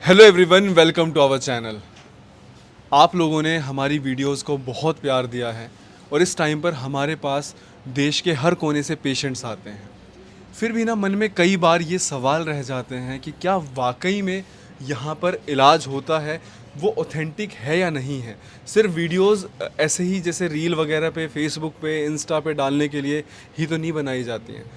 Hello everyone, welcome to our channel. आप लोगों ने हमारी वीडियोस को बहुत प्यार दिया है और इस टाइम पर हमारे पास देश के हर कोने से पेशेंट्स आते हैं। फिर भी ना मन में कई बार ये सवाल रह जाते हैं कि क्या वाकई में यहाँ पर इलाज होता है, वो ऑथेंटिक है या नहीं है। सिर्फ वीडियोस ऐसे ही जैसे रील वगैरह पे, फेसबुक पे, इंस्टा पे डालने के लिए ही तो नहीं बनाई जाती हैं।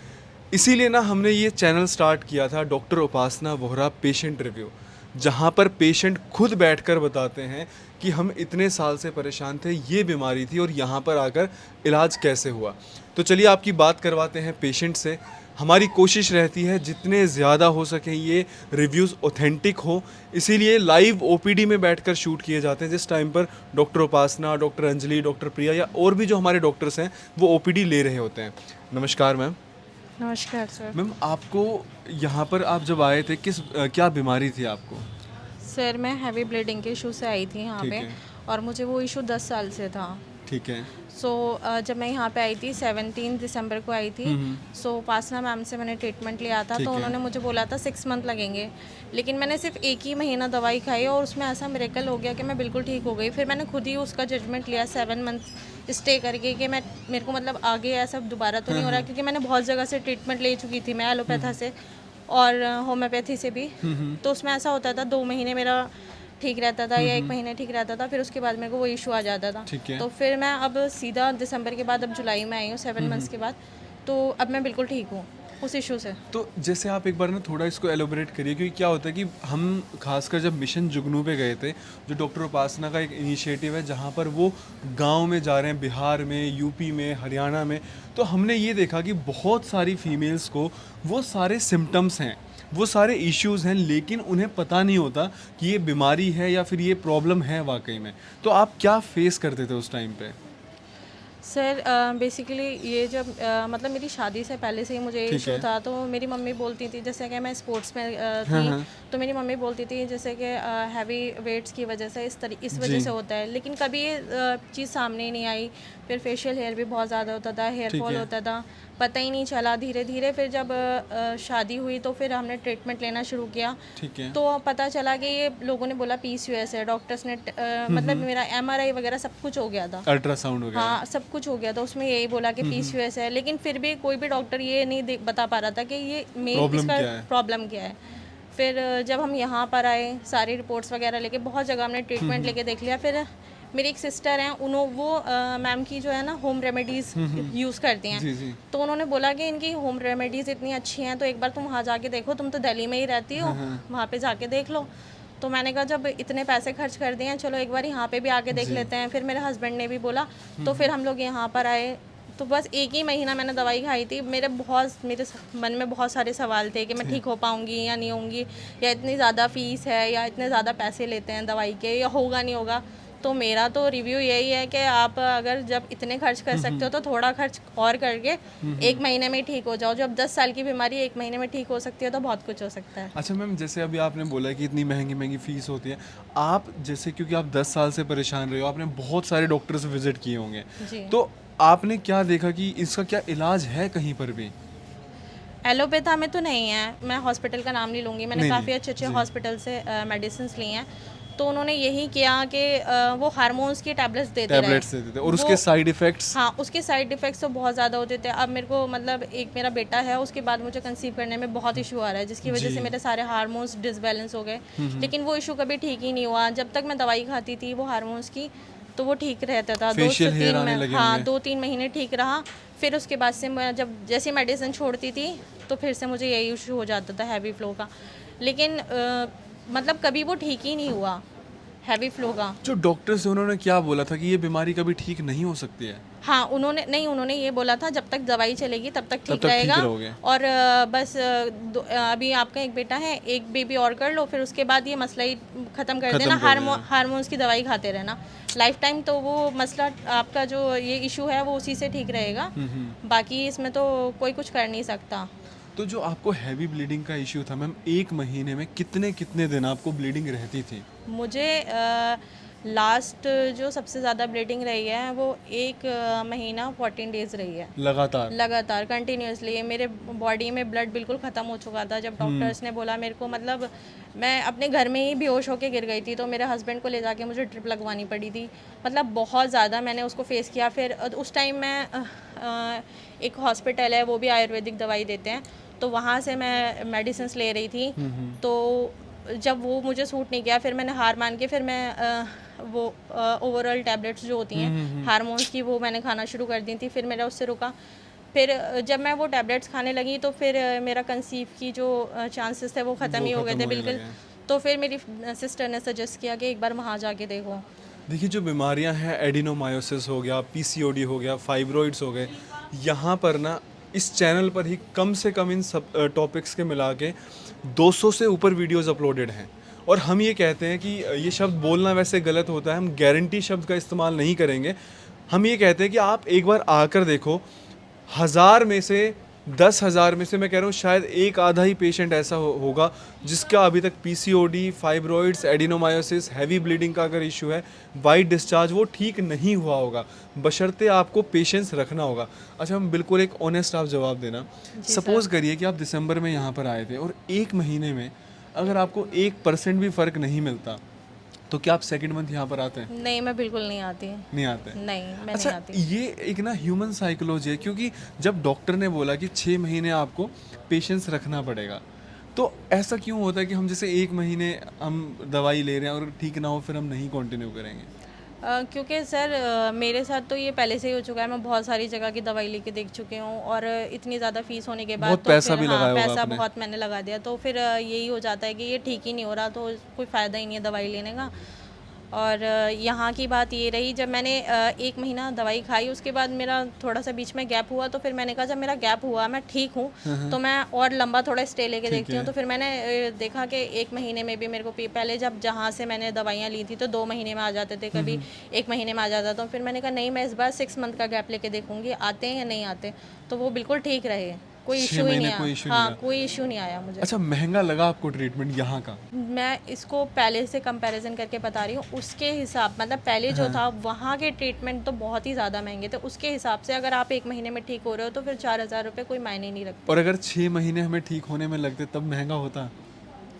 इसीलिए ना हमने ये चैनल स्टार्ट किया था, डॉक्टर उपासना वोहरा पेशेंट रिव्यू, जहाँ पर पेशेंट खुद बैठकर बताते हैं कि हम इतने साल से परेशान थे, ये बीमारी थी और यहाँ पर आकर इलाज कैसे हुआ। तो चलिए आपकी बात करवाते हैं पेशेंट से। हमारी कोशिश रहती है जितने ज़्यादा हो सके ये रिव्यूज़ ऑथेंटिक हो, इसीलिए लाइव ओपीडी में बैठकर शूट किए जाते हैं, जिस टाइम पर डॉक्टर उपासना, डॉक्टर अंजलि, डॉक्टर प्रिया या और भी जो हमारे डॉक्टर्स हैं वो ओपीडी ले रहे होते हैं। नमस्कार मैम। नमस्कार सर। मैम, आपको यहाँ पर आप जब आए थे क्या बीमारी थी आपको? सर मैं हैवी ब्लीडिंग के इशू से आई थी यहाँ ठीक पे है। और मुझे वो इशू 10 साल से था। ठीक है। सो जब मैं यहाँ पे आई थी 17 दिसंबर को आई थी। सो उपासना मैम से मैंने ट्रीटमेंट लिया था, ठीक तो है। उन्होंने मुझे बोला था 6 मंथ लगेंगे, लेकिन मैंने सिर्फ एक ही महीना दवाई खाई और उसमें ऐसा मिरेकल हो गया कि मैं बिल्कुल ठीक हो गई। फिर मैंने खुद ही उसका जजमेंट लिया 7 मंथ स्टे करके कि मेरे को मतलब आगे ऐसा दोबारा तो नहीं हो रहा, क्योंकि मैंने बहुत जगह से ट्रीटमेंट ले चुकी थी, मैं एलोपैथा से और होम्योपैथी से भी। तो उसमें ऐसा होता था 2 महीने मेरा ठीक रहता था या 1 महीने ठीक रहता था, फिर उसके बाद मेरे को वो इशू आ जाता था। ठीक है। तो फिर मैं अब सीधा दिसंबर के बाद अब जुलाई में आई हूँ 7 मंथ्स के बाद। तो अब मैं बिल्कुल ठीक हूँ उस इशू से। तो जैसे आप एक बार ना थोड़ा इसको एलोबरेट करिए, क्योंकि क्या होता है कि हम खासकर जब मिशन जुगनू पे गए थे, जो डॉक्टर उपासना का एक इनिशिएटिव है जहाँ पर वो गांव में जा रहे हैं, बिहार में, यूपी में, हरियाणा में, तो हमने ये देखा कि बहुत सारी फीमेल्स को वो सारे सिम्टम्स हैं, वो सारे इश्यूज़ हैं, लेकिन उन्हें पता नहीं होता कि ये बीमारी है या फिर ये प्रॉब्लम है वाकई में। तो आप क्या फेस करते थे उस टाइम पे? सर बेसिकली ये जब मतलब मेरी शादी से पहले से ही मुझे ठीक इशू है। था, तो मेरी मम्मी बोलती थी, जैसे कि मैं स्पोर्ट्स में हाँ, थी, हाँ। तो मेरी मम्मी बोलती थी जैसे कि हैवी वेट्स की वजह से इस वजह जी। से होता है, लेकिन कभी ये चीज़ सामने ही नहीं आई। फिर फेशियल हेयर भी बहुत ज़्यादा होता था, हेयर ठीक फॉल है। होता था, पता ही नहीं चला। धीरे धीरे फिर जब शादी हुई तो फिर हमने ट्रीटमेंट लेना शुरू किया, ठीक है। तो पता चला कि ये लोगों ने बोला PCOS है। डॉक्टर्स ने मतलब मेरा MRI वगैरह सब कुछ हो गया था। अल्ट्रासाउंड वगैरह? हाँ, सब कुछ हो गया था, उसमें यही बोला कि PCOS है, लेकिन फिर भी कोई भी डॉक्टर ये नहीं बता पा रहा था कि ये मेन प्रॉब्लम इसका क्या है? प्रॉब्लम क्या है। फिर जब हम यहाँ पर आए, सारी रिपोर्ट्स वगैरह लेके बहुत जगह हमने ट्रीटमेंट लेके देख लिया। फिर मेरी एक सिस्टर हैं, वो मैम की जो है ना होम रेमेडीज़ यूज़ करती हैं। जी, जी। तो उन्होंने बोला कि इनकी होम रेमेडीज़ इतनी अच्छी हैं, तो एक बार तुम वहाँ जाके देखो, तुम तो दिल्ली में ही रहती हो, वहाँ पे जाके देख लो। तो मैंने कहा जब इतने पैसे खर्च कर दिए हैं, चलो एक बार यहाँ पे भी आके देख जी। लेते हैं। फिर मेरे हस्बैंड ने भी बोला, तो फिर हम लोग यहाँ पर आए। तो बस एक ही महीना मैंने दवाई खाई थी। मेरे मन में बहुत सारे सवाल थे कि मैं ठीक हो पाऊँगी या नहीं होंगी, या इतनी ज़्यादा फ़ीस है, या इतने ज़्यादा पैसे लेते हैं दवाई के, या होगा नहीं होगा। तो मेरा तो रिव्यू यही है कि आप अगर जब इतने खर्च कर सकते हो तो थोड़ा खर्च और करके 1 महीने में ही ठीक हो जाओ। जब 10 साल की बीमारी 1 महीने में ठीक हो सकती है तो बहुत कुछ हो सकता है। अच्छा मैम, जैसे अभी आपने बोला कि इतनी महंगी महंगी फ़ीस होती है, आप जैसे क्योंकि आप 10 साल से परेशान रहे हो, आपने बहुत सारे डॉक्टर्स विज़िट किए होंगे, जी। तो आपने क्या देखा कि इसका क्या इलाज है कहीं पर भी? एलोपैथा में तो नहीं है, मैं हॉस्पिटल का नाम नहीं लूँगी, मैंने नहीं, काफ़ी नहीं। अच्छे-अच्छे जी। हॉस्पिटल से मेडिसिन्स ली हैं। तो उन्होंने यही किया कि वो हार्मोन्स की टैबलेट्स देते रहे। टैबलेट्स देते थे और वो उसके साइड इफ़ेक्ट्स? हाँ, उसके साइड इफ़ेक्ट्स तो बहुत ज़्यादा होते थे। अब मेरे को मतलब एक मेरा बेटा है, उसके बाद मुझे कंसीव करने में बहुत इशू आ रहा है, जिसकी वजह जी। से मेरे सारे हार्मोन्स डिसबैलेंस हो गए। लेकिन वो इशू कभी ठीक ही नहीं हुआ। जब तक मैं दवाई खाती थी वो हार्मोन्स की, तो वो ठीक रहता था। 2 से फेशियल हेयर 3 आने में लगे हाँ, होंगे? 2-3 महीने ठीक रहा। फिर उसके बाद से मैं जब जैसे मेडिसिन छोड़ती थी, तो फिर से मुझे यही इशू हो जाता था हैवी फ्लो का। लेकिन मतलब कभी वो ठीक ही नहीं हुआ, हैवी फ्लो का। जो डॉक्टर्स हैं उन्होंने क्या बोला था कि ये बीमारी कभी ठीक नहीं हो सकती है? हाँ, उन्होंने ये बोला था जब तक दवाई चलेगी तब तक तब ठीक तक ठीक रहेगा। रहोगे। और बस अभी आपका एक बेटा है, एक बेबी और कर लो, फिर उसके बाद ये मसला ही ख़त्म कर खत्म देना। कर देना। हार्मोन्स की दवाई खाते रहना लाइफ टाइम, तो वो मसला आपका जो ये इशू है वो उसी से ठीक रहेगा। बाकी इसमें तो कोई कुछ कर नहीं सकता। तो जो आपको हैवी ब्लीडिंग का इश्यू था मैम, 1 महीने में कितने कितने दिन आपको ब्लीडिंग रहती थी? मुझे लास्ट जो सबसे ज़्यादा ब्लीडिंग रही है वो 1 महीना 14 डेज़ रही है, लगातार? लगातार कंटिन्यूसली। मेरे बॉडी में ब्लड बिल्कुल ख़त्म हो चुका था। जब डॉक्टर्स ने बोला मेरे को, मतलब मैं अपने घर में ही बेहोश होके गिर गई थी, तो मेरे हस्बैंड को ले जाके मुझे ड्रिप लगवानी पड़ी थी। मतलब बहुत ज़्यादा मैंने उसको फेस किया। फिर उस टाइम मैं एक हॉस्पिटल है, वो भी आयुर्वेदिक दवाई देते हैं, तो वहाँ से मैं मेडिसिन ले रही थी। तो जब वो मुझे सूट नहीं किया, फिर मैंने हार मान के फिर मैं वो ओवरऑल टैबलेट्स जो होती हैं हार्मोन्स की, वो मैंने खाना शुरू कर दी थी। फिर मेरा उससे रुका। फिर जब मैं वो टैबलेट्स खाने लगी तो फिर मेरा कंसीव की जो चांसेस थे वो ख़त्म ही हो गए थे बिल्कुल। तो फिर मेरी सिस्टर ने सजेस्ट किया कि एक बार वहाँ जाके देखो। देखिए, जो बीमारियां हैं, एडिनोमायोसिस हो गया, पीसीओडी हो गया, फाइब्रॉइड्स हो गए, यहाँ पर ना इस चैनल पर ही कम से कम इन सब टॉपिक्स के मिला के 200 से ऊपर वीडियोस अपलोडेड हैं। और हम ये कहते हैं कि ये शब्द बोलना वैसे गलत होता है, हम गारंटी शब्द का इस्तेमाल नहीं करेंगे। हम ये कहते हैं कि आप एक बार आकर देखो। 1000 में से 10,000 में से मैं कह रहा हूँ शायद एक आधा ही पेशेंट ऐसा होगा जिसका अभी तक PCOD, fibroids, adenomyosis, heavy bleeding का अगर इशू है, वाइट डिस्चार्ज, वो ठीक नहीं हुआ होगा। बशर्ते आपको पेशेंस रखना होगा। अच्छा, हम बिल्कुल एक ऑनेस्ट आप जवाब देना। सपोज़ करिए कि आप दिसंबर में यहाँ पर आए थे और 1 महीने में अगर आपको 1% भी फ़र्क नहीं मिलता, तो क्या आप सेकंड मंथ यहाँ पर आते हैं? नहीं, मैं बिल्कुल नहीं आती। नहीं आते? नहीं, मैं अच्छा, नहीं आती। ये एक ना ह्यूमन साइकोलॉजी है, क्योंकि जब डॉक्टर ने बोला कि 6 महीने आपको पेशेंस रखना पड़ेगा, तो ऐसा क्यों होता है कि हम जैसे 1 महीने हम दवाई ले रहे हैं और ठीक ना हो फिर हम नहीं कंटिन्यू करेंगे? क्योंकि सर मेरे साथ तो ये पहले से ही हो चुका है। मैं बहुत सारी जगह की दवाई लेके देख चुकी हूँ, और इतनी ज़्यादा फीस होने के बाद बहुत तो पैसा फिर भी लगाया होगा पैसा आपने। बहुत मैंने लगा दिया। तो फिर यही हो जाता है कि ये ठीक ही नहीं हो रहा, तो कोई फ़ायदा ही नहीं है दवाई लेने का। और यहाँ की बात ये रही, जब मैंने 1 महीना दवाई खाई, उसके बाद मेरा थोड़ा सा बीच में गैप हुआ। तो फिर मैंने कहा जब मेरा गैप हुआ, मैं ठीक हूँ, तो मैं और लंबा थोड़ा स्टे लेके देखती हूँ। तो फिर मैंने देखा कि 1 महीने में भी मेरे को पहले जब जहाँ से मैंने दवाइयाँ ली थी तो 2 महीने में आ जाते थे, कभी 1 महीने में आ जाता। तो फिर मैंने कहा नहीं, मैं इस बार 6 मंथ का गैप लेके देखूँगी आते हैं या नहीं आते। तो वो बिल्कुल ठीक रहे, कोई 6 इशू ही महीने नहीं कोई आया। इशू नहीं हाँ, रहा। कोई इशू नहीं आया मुझे। अच्छा, महंगा लगा आपको ट्रीटमेंट यहाँ का? मैं इसको पहले से कंपैरिजन करके बता रही हूँ, उसके हिसाब, मतलब पहले जो था वहाँ के ट्रीटमेंट तो बहुत ही ज़्यादा महंगे थे। उसके हिसाब से अगर आप 1 महीने में ठीक हो रहे हो तो फिर 4,000 रुपये कोई मायने नहीं रखते। और अगर 6 महीने हमें ठीक होने में लगते तब महंगा होता?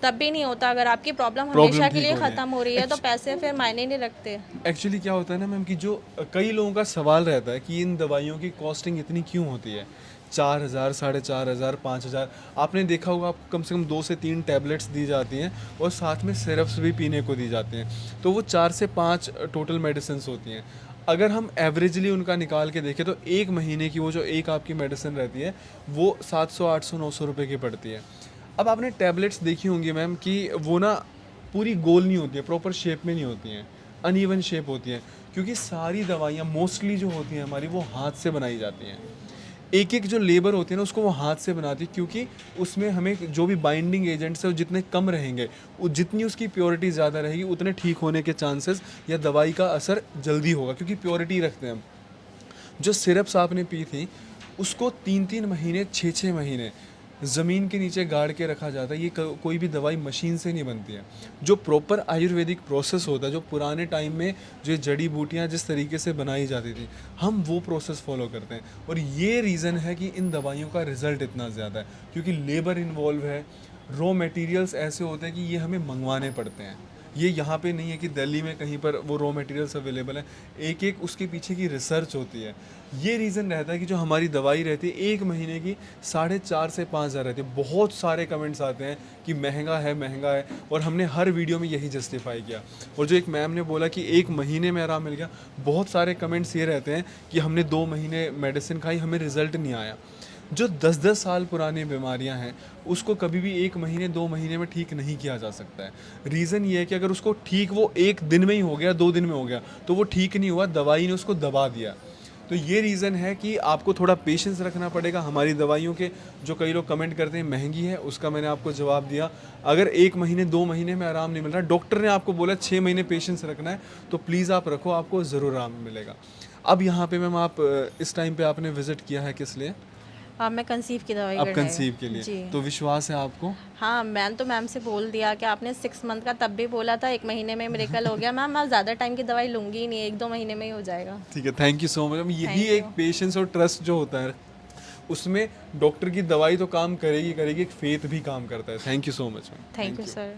तब भी नहीं होता। अगर आपकी प्रॉब्लम प्रॉब्लम हमेशा के ठीक लिए हो रही है। ख़त्म हो रही है तो पैसे फिर मायने नहीं रखते। एक्चुअली क्या होता है ना मैम, कि जो कई लोगों का सवाल रहता है कि इन दवाइयों की कॉस्टिंग इतनी क्यों होती है, 4,000, 4,500, 5,000। आपने देखा होगा आपको कम से कम 2 से 3 टैबलेट्स दी जाती हैं और साथ में सिरप्स भी पीने को दी जाती हैं, तो वो 4 से 5 टोटल मेडिसिन होती हैं। अगर हम एवरेजली उनका निकाल के देखें तो 1 महीने की वो जो एक आपकी मेडिसिन रहती है वो 700, 800, 900 रुपये की पड़ती है। अब आपने टैबलेट्स देखी होंगी मैम कि वो ना पूरी गोल नहीं होती है, प्रॉपर शेप में नहीं होती हैं, अनइवन शेप होती हैं, क्योंकि सारी दवाइयाँ मोस्टली जो होती हैं हमारी वो हाथ से बनाई जाती हैं। एक एक जो लेबर होती है ना उसको वो हाथ से बनाती है, क्योंकि उसमें हमें जो भी बाइंडिंग एजेंट्स है वो जितने कम रहेंगे, जितनी उसकी प्योरिटी ज़्यादा रहेगी, उतने ठीक होने के चांसेस या दवाई का असर जल्दी होगा, क्योंकि प्योरिटी रखते हैं हम। जो सिरप्स आपने पी थी उसको 3-3 महीने, 6-6 महीने ज़मीन के नीचे गाड़ के रखा जाता है। ये कोई भी दवाई मशीन से नहीं बनती है। जो प्रॉपर आयुर्वेदिक प्रोसेस होता है, जो पुराने टाइम में जो जड़ी बूटियाँ जिस तरीके से बनाई जाती थी, हम वो प्रोसेस फॉलो करते हैं। और ये रीज़न है कि इन दवाइयों का रिज़ल्ट इतना ज़्यादा है, क्योंकि लेबर इन्वॉल्व है, रॉ मटेरियल्स ऐसे होते हैं कि ये हमें मंगवाने पड़ते हैं। ये यहाँ पे नहीं है कि दिल्ली में कहीं पर वो रॉ मटेरियल्स अवेलेबल हैं, एक एक उसके पीछे की रिसर्च होती है। ये रीज़न रहता है कि जो हमारी दवाई रहती है 1 महीने की 4,500 से 5,000 रहती है। बहुत सारे कमेंट्स आते हैं कि महंगा है, और हमने हर वीडियो में यही जस्टिफाई किया। और जो एक मैम ने बोला कि 1 महीने में आराम मिल गया, बहुत सारे कमेंट्स ये रहते हैं कि हमने 2 महीने मेडिसिन खाई, हमें रिज़ल्ट नहीं आया। जो 10-10 साल पुरानी बीमारियां हैं उसको कभी भी 1 महीने 2 महीने में ठीक नहीं किया जा सकता है। रीज़न ये है कि अगर उसको ठीक वो 1 दिन में ही हो गया, 2 दिन में हो गया, तो वो ठीक नहीं हुआ, दवाई ने उसको दबा दिया। तो ये रीज़न है कि आपको थोड़ा पेशेंस रखना पड़ेगा। हमारी दवाइयों के जो कई लोग कमेंट करते हैं महंगी है, उसका मैंने आपको जवाब दिया। अगर 1 महीने 2 महीने में आराम नहीं मिल रहा, डॉक्टर ने आपको बोला 6 महीने पेशेंस रखना है, तो प्लीज़ आप रखो, आपको ज़रूर आराम मिलेगा। अब यहाँ पे मैम आप इस टाइम पे आपने विज़िट किया है किस लिए? अब मैं कंसीव की दवाई अब कर रही हूँ। कंसीव के लिए जी तो विश्वास है आपको? हाँ, मैंने तो मैम से बोल दिया कि आपने 6 मंथ का तब भी बोला था, 1 महीने में मिरेकल हो गया। मैम अब ज़्यादा टाइम की दवाई लूँगी ही नहीं, 1-2 महीने में ही हो जाएगा। ठीक है, थैंक यू सो मच। यही Thank एक you. पेशेंस और ट्रस्ट जो होता है उसमें डॉक्टर की दवाई तो काम करेगी करेगी, एक फेथ भी काम करता है। Thank you so much ma'am. Thank you sir.